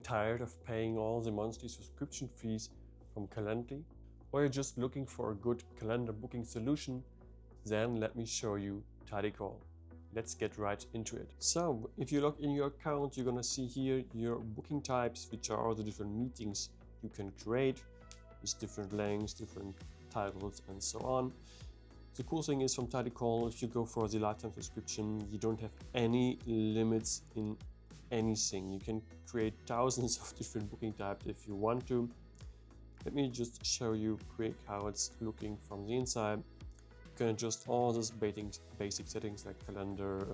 tired of paying all the monthly subscription fees from Calendly? Or you're just looking for a good calendar booking solution? Then let me show you Tidycal. Let's get right into it. So if you log in your account, you're gonna see here your booking types, which are all the different meetings you can create with different lengths, different titles, and so on. The cool thing is from Tidycal, if you go for the lifetime subscription, you don't have any limits in anything. You can create thousands of different booking types if you want to. Let me just show you quick how it's looking from the inside. You can adjust all those basic settings like calendar,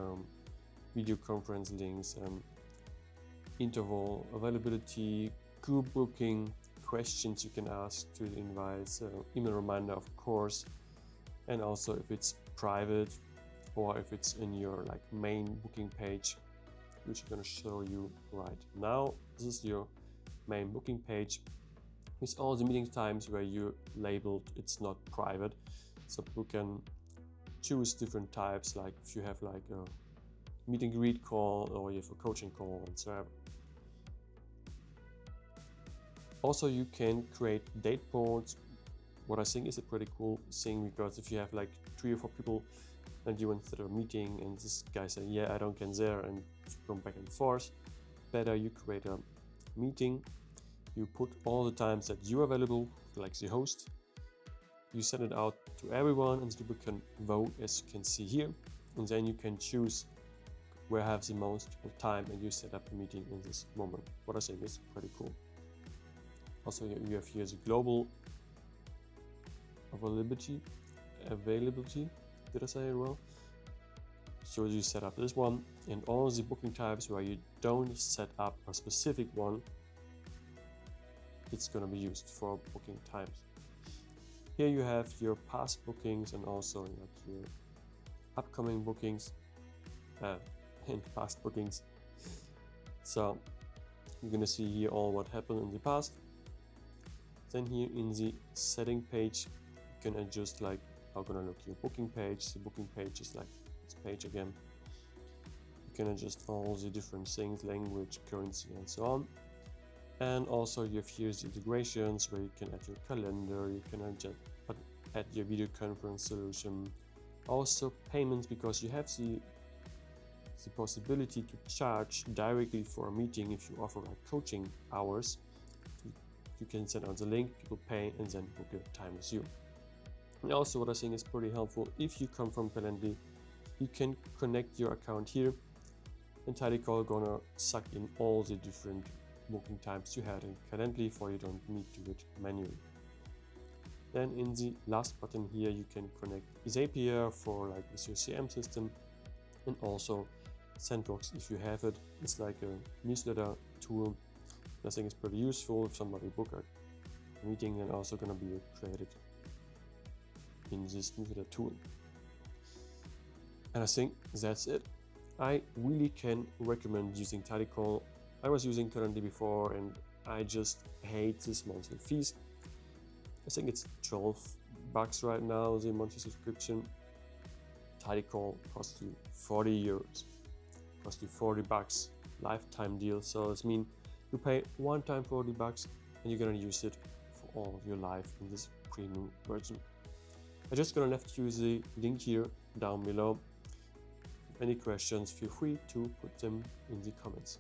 video conference links, interval, availability, group booking, questions you can ask to the invites, email reminder of course, and also if it's private or if it's in your main booking page, which I'm going to show you right now. This is your main booking page with all the meeting times where you labeled it's not private, so people can choose different types, like if you have a meet and greet call or you have a coaching call and so on. Also, you can create date boards, what I think is a pretty cool thing, because if you have 3 or 4 people and you went through a meeting and this guy said, yeah, I don't get there, and go back and forth, better you create a meeting, you put all the times that you're available, like the host, you send it out to everyone and people can vote, as you can see here, and then you can choose where I have the most time and you set up a meeting in this moment. What I think is pretty cool. Also, you have here the global availability, did I say it well? So you set up this one, and all the booking types where you don't set up a specific one, it's going to be used for booking times. Here you have your past bookings and also your upcoming bookings and past bookings. So you're going to see here all what happened in the past. Then here in the setting page, you can adjust how gonna look your booking page. The booking page is this page again. You can adjust all the different things, language, currency, and so on. And also you have here the integrations where you can add your calendar, you can add your video conference solution. Also payments, because you have the possibility to charge directly for a meeting if you offer coaching hours. You can send out the link, people pay, and then book your time with you. And also what I think is pretty helpful, if you come from Calendly, you can connect your account here, and Tidycal gonna suck in all the different booking types you had in Calendly, for you don't need to do it manually. Then in the last button here, you can connect Zapier for with your CM system, and also Sandbox if you have it. It's like a newsletter tool. I think it's pretty useful if somebody book a meeting and also gonna be created in this newsletter tool. And I think that's it. I really can recommend using Tidycal. I was using Calendly before and I just hate this monthly fees. I think it's $12 right now, the monthly subscription. Tidycal costs you 40 euros, costs you $40, lifetime deal. So this means you pay one time $40 and you're gonna use it for all of your life in this premium version. I'm just gonna left you the link here down below. If any questions, feel free to put them in the comments.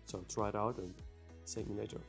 So try it out and see me later.